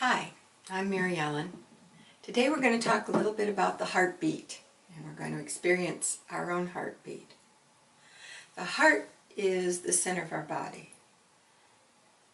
Hi, I'm Mary Ellen. Today we're going to talk a little bit about the heartbeat, and we're going to experience our own heartbeat. The heart is the center of our body.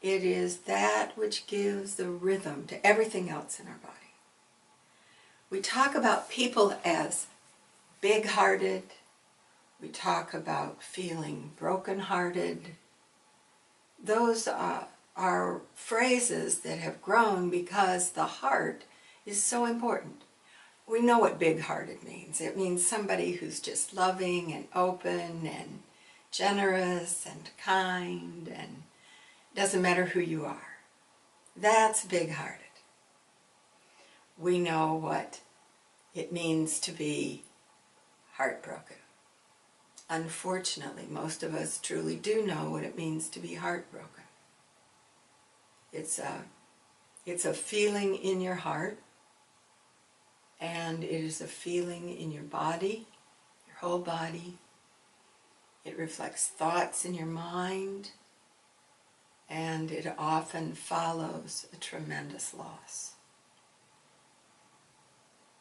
It is that which gives the rhythm to everything else in our body. We talk about people as big-hearted. We talk about feeling broken-hearted. Those are phrases that have grown because the heart is so important. We know what big-hearted means. It means somebody who's just loving and open and generous and kind, and doesn't matter who you are. That's big-hearted. We know what it means to be heartbroken. Unfortunately, most of us truly do know what it means to be heartbroken. It's a feeling in your heart, and it is a feeling in your body, your whole body. It reflects thoughts in your mind, and it often follows a tremendous loss.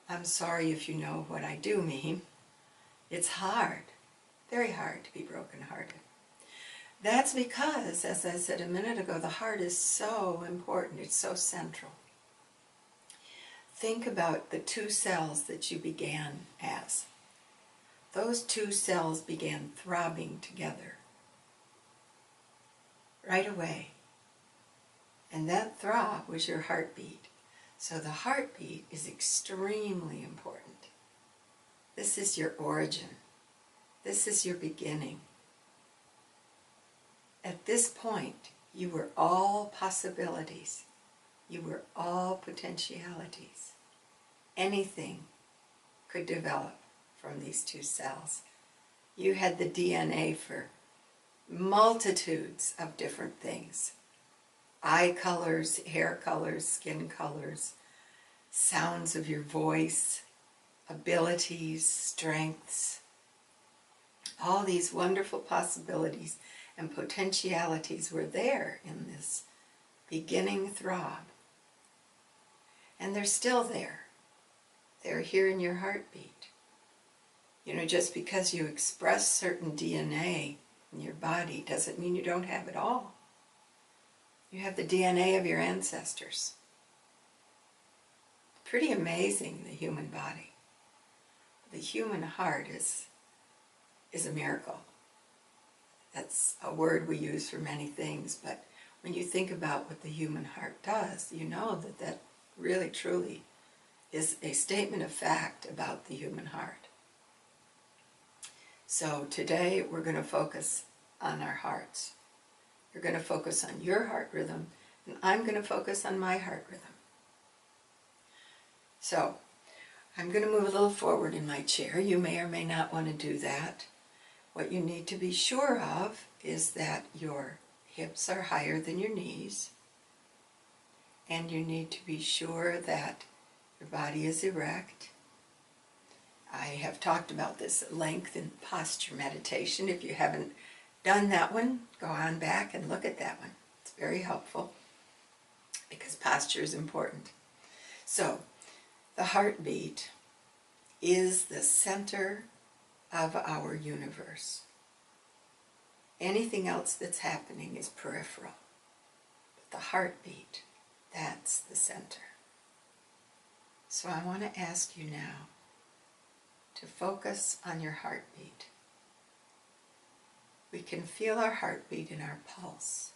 I'm sorry if you know what I do mean. It's hard, very hard to be brokenhearted. That's because, as I said a minute ago, the heart is so important, it's so central. Think about the two cells that you began as. Those two cells began throbbing together right away. And that throb was your heartbeat. So the heartbeat is extremely important. This is your origin. This is your beginning. At this point, you were all possibilities. You were all potentialities. Anything could develop from these two cells. You had the DNA for multitudes of different things. Eye colors, hair colors, skin colors, sounds of your voice, abilities, strengths. All these wonderful possibilities and potentialities were there in this beginning throb. And they're still there. They're here in your heartbeat. You know, just because you express certain DNA in your body doesn't mean you don't have it all. You have the DNA of your ancestors. Pretty amazing, the human body. The human heart is a miracle. That's a word we use for many things, but when you think about what the human heart does, you know that that really, truly is a statement of fact about the human heart. So today we're going to focus on our hearts. You're going to focus on your heart rhythm, and I'm going to focus on my heart rhythm. So I'm going to move a little forward in my chair. You may or may not want to do that. What you need to be sure of is that your hips are higher than your knees, and you need to be sure that your body is erect. I have talked about this at length in posture meditation. If you haven't done that one, go on back and look at that one. It's very helpful because posture is important. So, the heartbeat is the center of our universe. Anything else that's happening is peripheral. But the heartbeat, that's the center. So I want to ask you now to focus on your heartbeat. We can feel our heartbeat in our pulse.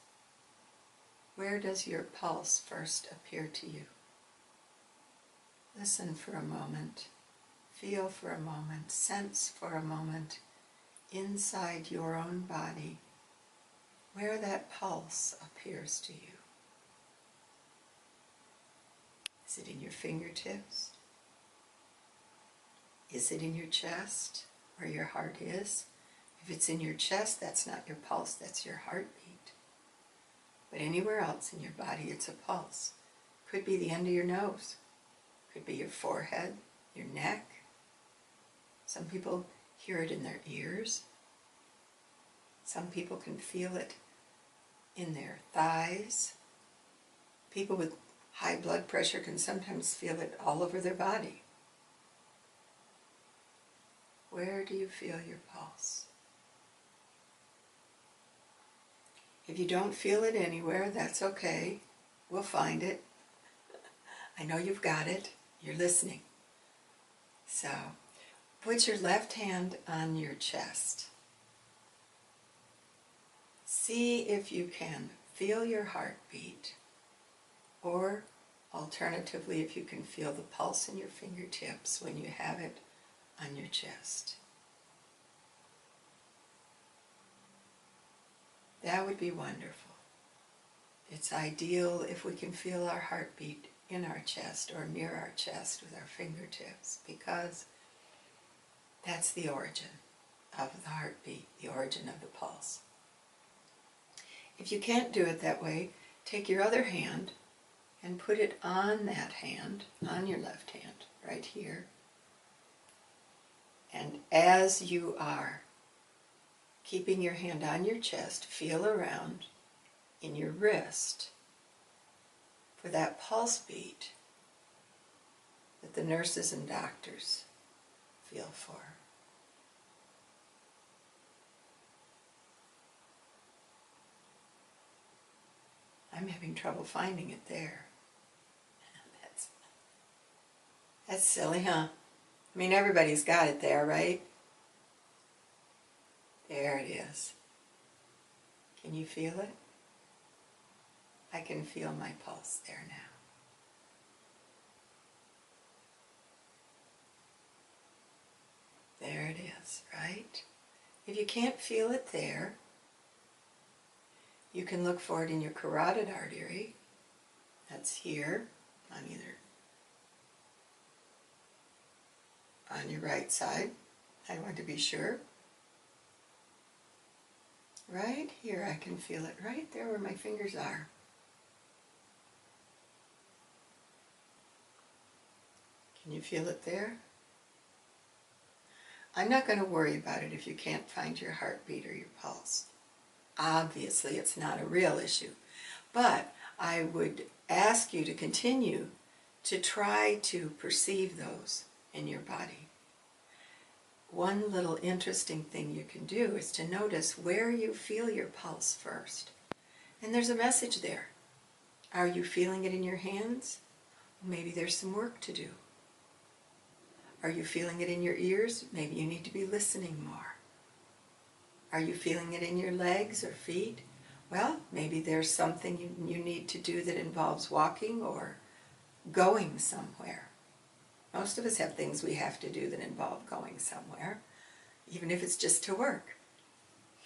Where does your pulse first appear to you? Listen for a moment. Feel for a moment. Sense for a moment inside your own body where that pulse appears to you. Is it in your fingertips? Is it in your chest where your heart is? If it's in your chest, that's not your pulse, that's your heartbeat. But anywhere else in your body, it's a pulse. Could be the end of your nose. Could be your forehead, your neck. Some people hear it in their ears. Some people can feel it in their thighs. People with high blood pressure can sometimes feel it all over their body. Where do you feel your pulse? If you don't feel it anywhere, that's okay. We'll find it. I know you've got it. You're listening. So, put your left hand on your chest. See if you can feel your heartbeat, or alternatively, if you can feel the pulse in your fingertips when you have it on your chest. That would be wonderful. It's ideal if we can feel our heartbeat in our chest or near our chest with our fingertips, because that's the origin of the heartbeat, the origin of the pulse. If you can't do it that way, take your other hand and put it on that hand, on your left hand, right here. And as you are keeping your hand on your chest, feel around in your wrist for that pulse beat that the nurses and doctors feel for. I'm having trouble finding it there. That's silly, huh? I mean, everybody's got it there, right? There it is. Can you feel it? I can feel my pulse there now. There it is, right? If you can't feel it there, you can look for it in your carotid artery. That's here, on your right side. I want to be sure. Right here, I can feel it right there where my fingers are. Can you feel it there? I'm not going to worry about it if you can't find your heartbeat or your pulse. Obviously, it's not a real issue. But I would ask you to continue to try to perceive those in your body. One little interesting thing you can do is to notice where you feel your pulse first. And there's a message there. Are you feeling it in your hands? Maybe there's some work to do. Are you feeling it in your ears? Maybe you need to be listening more. Are you feeling it in your legs or feet? Well, maybe there's something you need to do that involves walking or going somewhere. Most of us have things we have to do that involve going somewhere, even if it's just to work.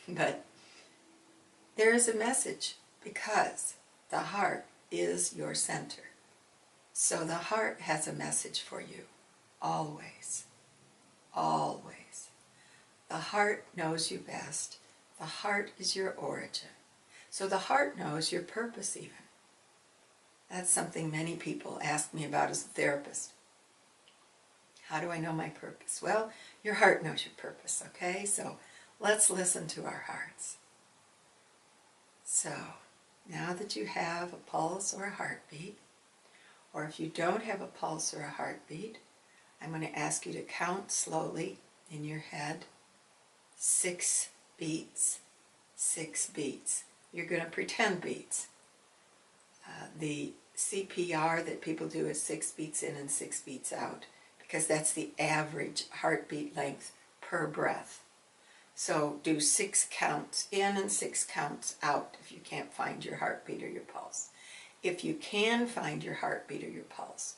But there is a message, because the heart is your center. So the heart has a message for you, always, always. The heart knows you best. The heart is your origin. So the heart knows your purpose even. That's something many people ask me about as a therapist. How do I know my purpose? Well, your heart knows your purpose, okay? So let's listen to our hearts. So now that you have a pulse or a heartbeat, or if you don't have a pulse or a heartbeat, I'm going to ask you to count slowly in your head 6 beats, 6 beats. You're going to pretend beats. The CPR that people do is 6 beats in and 6 beats out, because that's the average heartbeat length per breath. So do 6 counts in and 6 counts out if you can't find your heartbeat or your pulse. If you can find your heartbeat or your pulse,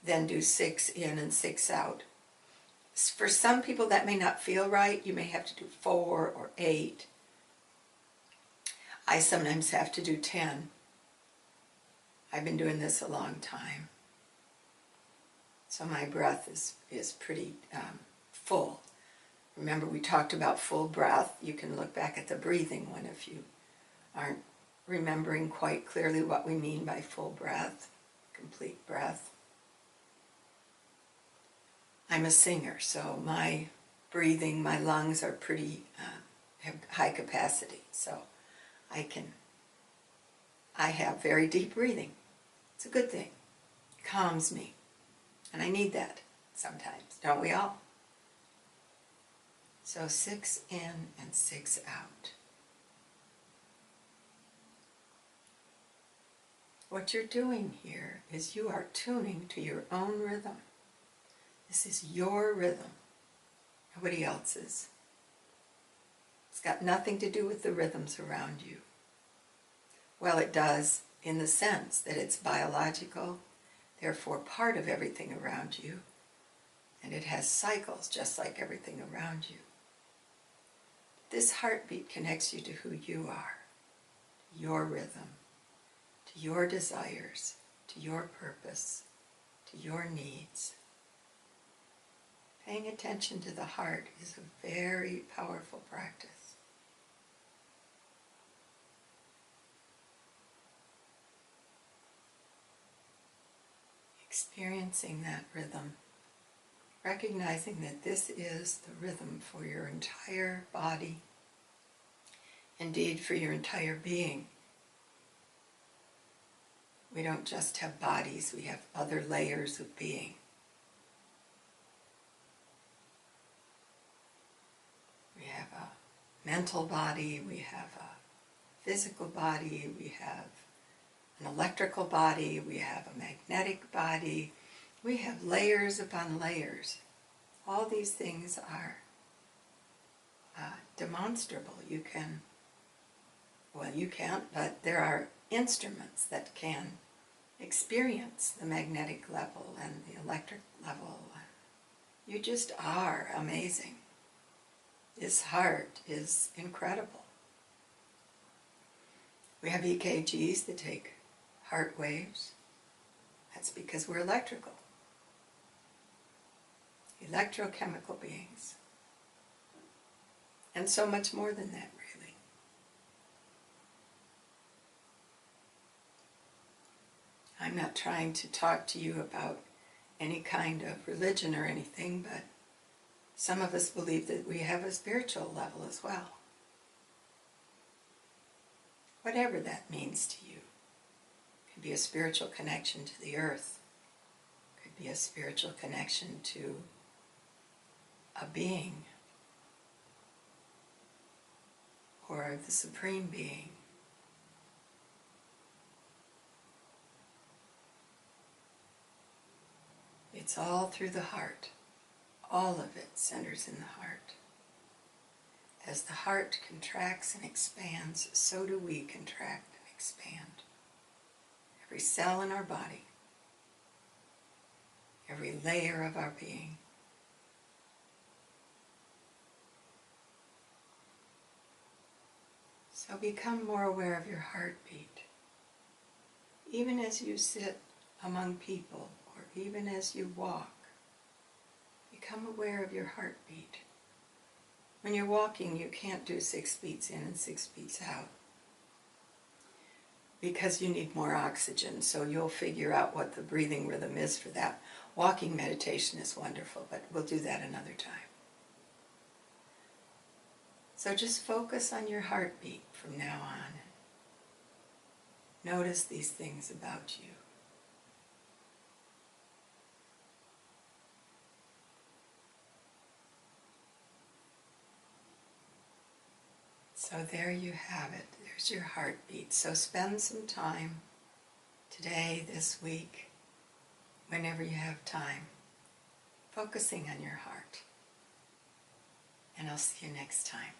then do 6 in and 6 out. For some people that may not feel right. You may have to do 4 or 8. I sometimes have to do 10. I've been doing this a long time. So my breath is pretty full. Remember, we talked about full breath. You can look back at the breathing one if you aren't remembering quite clearly what we mean by full breath, complete breath. I'm a singer, so my breathing, my lungs are pretty, have high capacity, so I have very deep breathing. It's a good thing. It calms me. And I need that sometimes, don't we all? So 6 in and 6 out. What you're doing here is you are tuning to your own rhythm. This is your rhythm, nobody else's. It's got nothing to do with the rhythms around you. Well, it does in the sense that it's biological, therefore part of everything around you, and it has cycles just like everything around you. This heartbeat connects you to who you are, your rhythm, to your desires, to your purpose, to your needs. Paying attention to the heart is a very powerful practice. Experiencing that rhythm, recognizing that this is the rhythm for your entire body, indeed for your entire being. We don't just have bodies, we have other layers of being. We have a mental body, we have a physical body, we have an electrical body, we have a magnetic body, we have layers upon layers. All these things are demonstrable. You can, well, you can't, but there are instruments that can experience the magnetic level and the electric level. You just are amazing. This heart is incredible. We have EKGs that take heart waves. That's because we're electrical. Electrochemical beings. And so much more than that, really. I'm not trying to talk to you about any kind of religion or anything, but some of us believe that we have a spiritual level as well. Whatever that means to you. It could be a spiritual connection to the earth. It could be a spiritual connection to a being or the Supreme Being. It's all through the heart. All of it centers in the heart. As the heart contracts and expands, so do we contract and expand. Every cell in our body, every layer of our being. So become more aware of your heartbeat. Even as you sit among people, or even as you walk, become aware of your heartbeat. When you're walking, you can't do 6 beats in and 6 beats out, because you need more oxygen, so you'll figure out what the breathing rhythm is for that. Walking meditation is wonderful, but we'll do that another time. So just focus on your heartbeat from now on. Notice these things about you. So there you have it. There's your heartbeat. So spend some time today, this week, whenever you have time, focusing on your heart. And I'll see you next time.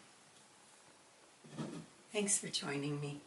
Thanks for joining me.